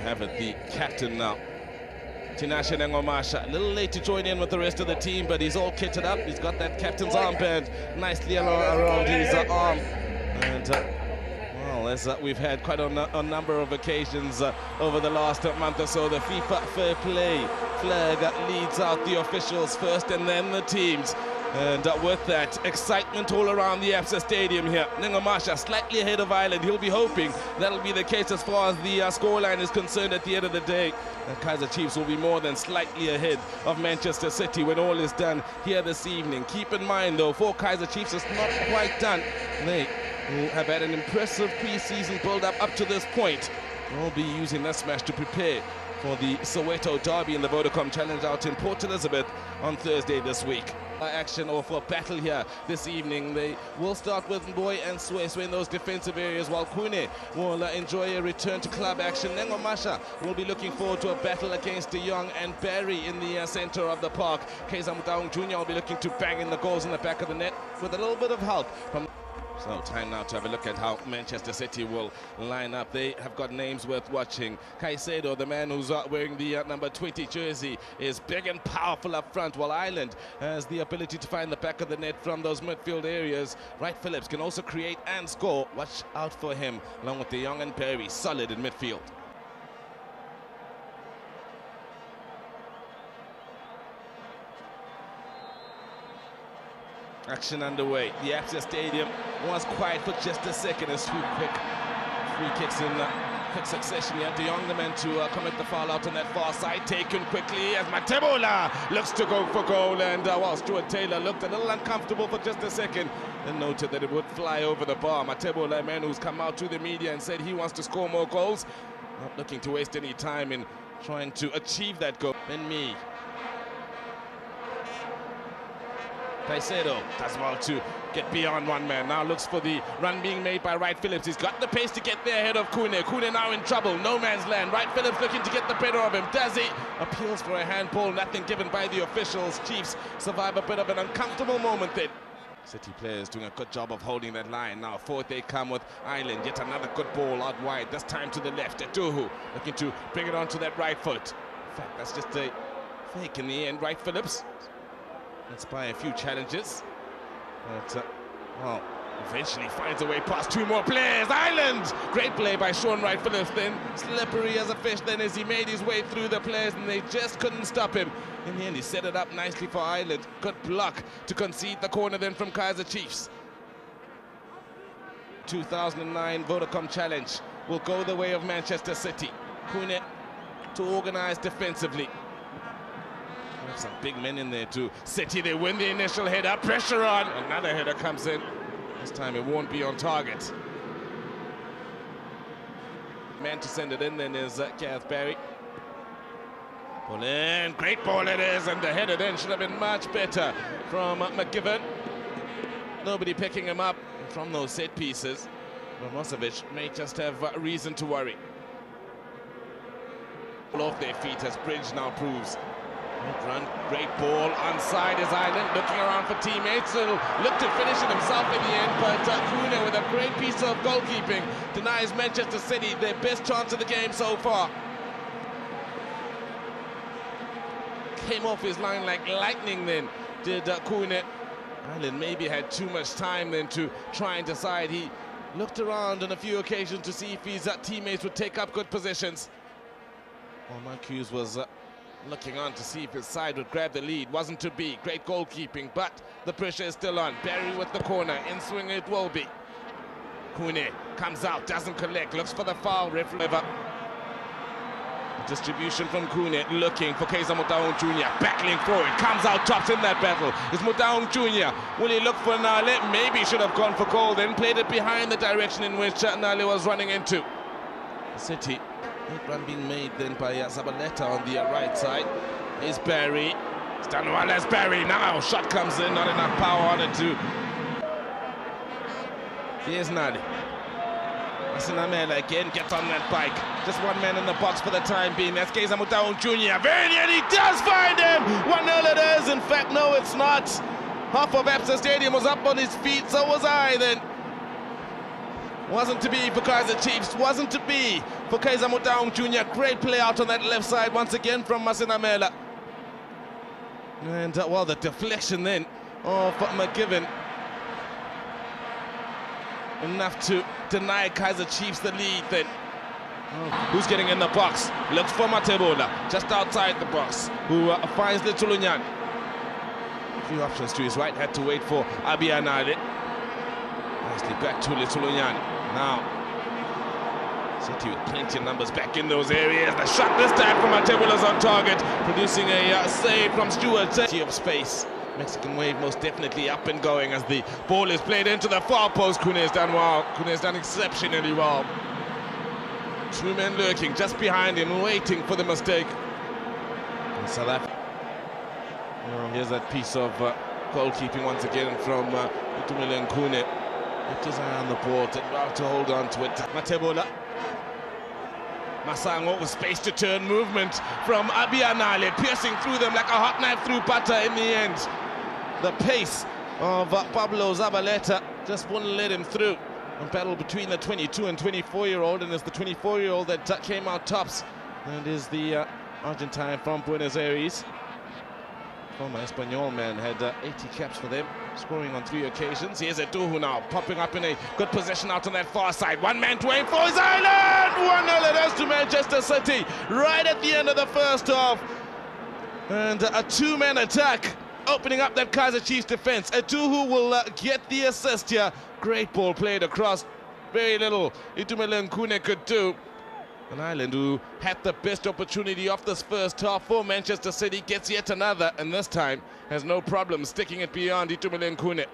have it, the captain now. Tinashe Nengomasha, a little late to join in with the rest of the team, but he's all kitted up. He's got that captain's armband nicely around his arm. And, well, as we've had quite a number of occasions over the last month or so, the FIFA Fair Play flag leads out the officials first and then the teams. And with that, excitement all around the Absa Stadium here. Nengomasha slightly ahead of Ireland. He'll be hoping that'll be the case as far as the scoreline is concerned at the end of the day. The Kaizer Chiefs will be more than slightly ahead of Manchester City when all is done here this evening. Keep in mind, though, for Kaizer Chiefs, it's not quite done. They have had an impressive pre-season build-up up to this point. They'll be using this match to prepare for the Soweto derby in the Vodacom Challenge out in Port Elizabeth on Thursday this week. Action or for battle here this evening. They will start with Mboy and Sweswe in those defensive areas, while Kune will enjoy a return to club action. Nengomasha will be looking forward to a battle against De Jong and Barry in the center of the park. Kaizer Jr. will be looking to bang in the goals in the back of the net with a little bit of help from... So time now to have a look at how Manchester City will line up. They have got names worth watching. Kaizer, the man who's wearing the number 20 jersey, is big and powerful up front, while Ireland has the ability to find the back of the net from those midfield areas. Wright Phillips can also create and score. Watch out for him, along with De Jong and Perry, solid in midfield. Action underway. The Absa Stadium was quiet for just a second as two quick free kicks in quick succession here. De Jong, the man to commit the foul out on that far side, taken quickly as Matebola looks to go for goal, and while Stuart Taylor looked a little uncomfortable for just a second, then noted that it would fly over the bar. Matebola, a man who's come out to the media and said he wants to score more goals, not looking to waste any time in trying to achieve that goal. Then me. Kaizer does well to get beyond one man. Now looks for the run being made by Wright Phillips. He's got the pace to get there ahead of Kune. Kune now in trouble. No man's land. Wright Phillips looking to get the better of him. Does he? Appeals for a handball. Nothing given by the officials. Chiefs survive a bit of an uncomfortable moment then. City players doing a good job of holding that line. Now forward they come with Ireland. Yet another good ball out wide. This time to the left. Etuhu looking to bring it onto that right foot. In fact, that's just a fake in the end. Wright Phillips inspire a few challenges, but well, eventually finds a way past two more players. Ireland! Great play by Sean Wright Phillips, then slippery as a fish then as he made his way through the players, and they just couldn't stop him. In the end, he set it up nicely for Ireland. Good block to concede the corner then from Kaizer Chiefs. 2009 Vodacom Challenge will go the way of Manchester City. Kune to organize defensively. Some big men in there too. City, they win the initial header, pressure on. Another header comes in. This time it won't be on target. Man to send it in then is Gareth Barry. Ball in, great ball it is, and the header then should have been much better from McGivern. Nobody picking him up from those set pieces. Ramosevic may just have reason to worry. Off their feet as Bridge now proves. Great run, great ball, onside is Ireland, looking around for teammates, he'll look to finish it himself in the end, but Kune with a great piece of goalkeeping denies Manchester City their best chance of the game so far. Came off his line like lightning then, did Kune. Ireland maybe had too much time then to try and decide. He looked around on a few occasions to see if his teammates would take up good positions. Well, Marcuse was looking on to see if his side would grab the lead. Wasn't to be. Great goalkeeping, but the pressure is still on. Barry with the corner. In swing it will be. Kune comes out, doesn't collect, looks for the foul. Referee. Distribution from Kune, looking for Kaizer Jr. Battling for it. Comes out, tops in that battle. It's Motaung Jr. Will he look for Nale? Maybe should have gone for goal, then played it behind the direction in which Nale was running into. City. Great run being made then by Zabaleta on the right side. Is Barry. It's done well as Barry. Now shot comes in, not enough power on it too. Here's Nali. Asinamela again gets on that bike. Just one man in the box for the time being. That's Kaizer Jr. Very near, he does find him! 1-0 it is. In fact, no, it's not. Half of Absa Stadium was up on his feet, so was I then. Wasn't to be for Kaizer Chiefs, wasn't to be for Kaizer Jr. Great play out on that left side once again from Masinamela. And well, the deflection then of McGiven. Enough to deny Kaizer Chiefs the lead then. Who's getting in the box? Looks for Matebola, just outside the box, who finds Litulunyan. A few options to his right, had to wait for Abiyanale. Nicely back to Litulunyan. Now, City with plenty of numbers back in those areas. The shot this time from Matebola's on target, producing a save from Stewart. Plenty of space. Mexican wave most definitely up and going as the ball is played into the far post. Kune's done well. Kune's done exceptionally well. Two men lurking just behind him, waiting for the mistake. In South Africa. Here's that piece of goalkeeping once again from Itumeleng Kune. Kept his eye on the ball, about to hold on to it. Matebola. Masango with space to turn movement from Abiyanale, piercing through them like a hot knife through butter in the end. The pace of Pablo Zabaleta just wouldn't let him through. A battle between the 22 and 24-year-old, and it's the 24-year-old that came out tops. And is the Argentine from Buenos Aires. Former Espanyol man, had 80 caps for them, scoring on 3 occasions. Here's Eduhu now, popping up in a good position out on that far side. One man to aim for his island! 1-0 it is to Manchester City, right at the end of the first half. And a two-man attack, opening up that Kaizer Chiefs defense. Eduhu will get the assist here. Great ball played across. Very little Itumeleng Kune could do. An Ireland who had the best opportunity of this first half for Manchester City gets yet another, and this time has no problem sticking it beyond Itumeleng Kune.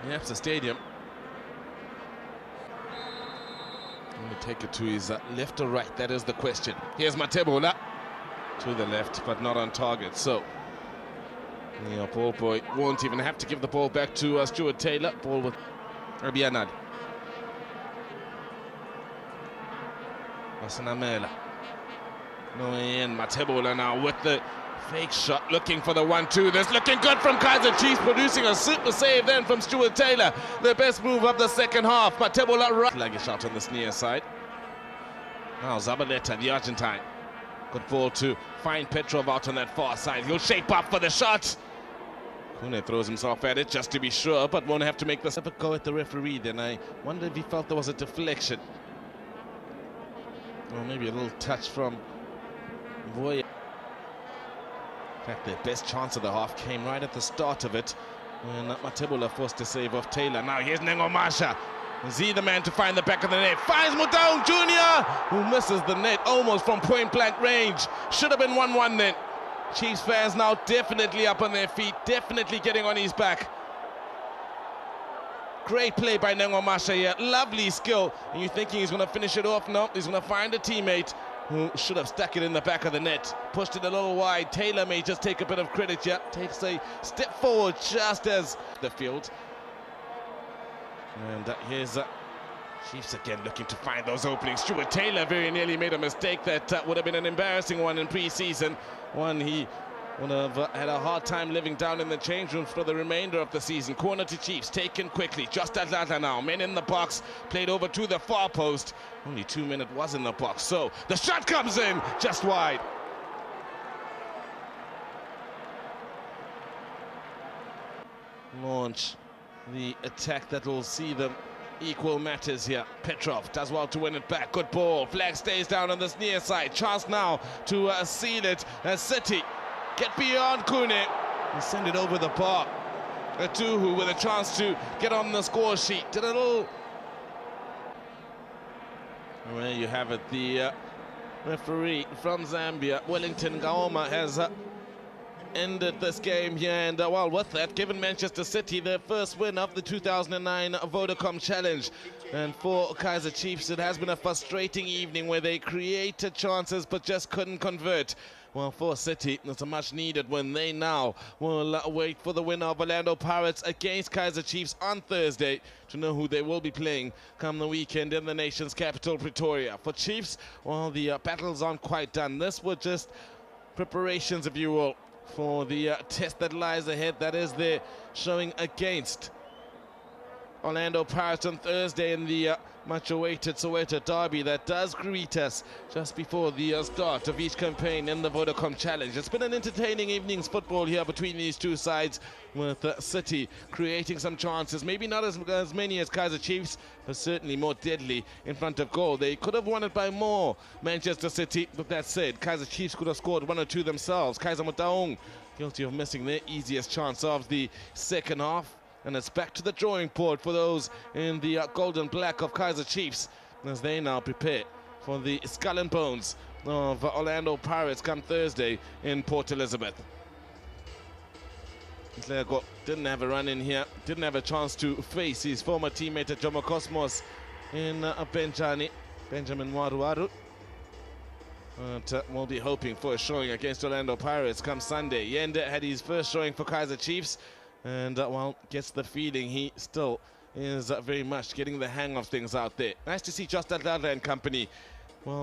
Yes, the stadium. Let me take it to his left or right, that is the question. Here's Matebola to the left, but not on target, so the ball boy won't even have to give the ball back to Stuart Taylor. Ball with Abiyanale. Masinamela. No in. Matebola now with the fake shot, looking for the 1-2. This looking good from Kaizer Chiefs, producing a super save then from Stuart Taylor. The best move of the second half. Matebola right. Sluggish out on this near side. Now Zabaleta, the Argentine. Good ball to find Petrov out on that far side. He'll shape up for the shot. Kune throws himself at it just to be sure, but won't have to make this. Have a go at the referee then. I wonder if he felt there was a deflection. Or maybe a little touch from Boy. In fact, their best chance of the half came right at the start of it when Matebola forced to save off Taylor. Now here's Nengomasha. Is he the man to find the back of the net? Finds Mutaung Jr., who misses the net almost from point-blank range. Should have been 1-1 then. Chiefs fans now definitely up on their feet, definitely getting on his back. Great play by Nengomasha here, lovely skill. And you're thinking he's going to finish it off? No, he's going to find a teammate who should have stuck it in the back of the net. Pushed it a little wide. Taylor may just take a bit of credit here. Takes a step forward just as the field. And here's Chiefs again looking to find those openings. Stuart Taylor very nearly made a mistake that would have been an embarrassing one in pre-season. One he would have had a hard time living down in the change rooms for the remainder of the season. Corner to Chiefs, taken quickly. Just Atlanta now. Men in the box, played over to the far post. Only 2 minutes was in the box, so the shot comes in just wide. Launch the attack that will see them equal matters here. Petrov does well to win it back. Good ball. Flag stays down on this near side. Chance now to seal it as City get beyond Kune and send it over the bar. Eduhu with a chance to get on the score sheet. Did a little. There you have it. The referee from Zambia, Wellington Gaoma, has ended this game here, and well, with that, given Manchester City their first win of the 2009 Vodacom Challenge. And for Kaizer Chiefs, it has been a frustrating evening where they created chances but just couldn't convert. Well, for City, it's a much-needed win. They now will wait for the winner of Orlando Pirates against Kaizer Chiefs on Thursday to know who they will be playing come the weekend in the nation's capital, Pretoria. For Chiefs, well, the battles aren't quite done. This was just preparations, if you will, for the test that lies ahead. That is their showing against Orlando Pirates on Thursday in the much-awaited Soweto derby that does greet us just before the start of each campaign in the Vodacom Challenge. It's been an entertaining evening's football here between these two sides, with City creating some chances, maybe not as many as Kaizer Chiefs, but certainly more deadly in front of goal. They could have won it by more, Manchester City, but that said, Kaizer Chiefs could have scored 1 or 2 themselves. Kaizer Motaung guilty of missing their easiest chance of the second half. And it's back to the drawing board for those in the gold and black of Kaizer Chiefs as they now prepare for the skull and bones of Orlando Pirates come Thursday in Port Elizabeth. Lego didn't have a run in here, didn't have a chance to face his former teammate at Jomo Cosmos in Benjamin Waruwaru. But we'll be hoping for a showing against Orlando Pirates come Sunday. Yende had his first showing for Kaizer Chiefs, and well, gets the feeling he still is very much getting the hang of things out there. Nice to see Just Adlala and company. Well,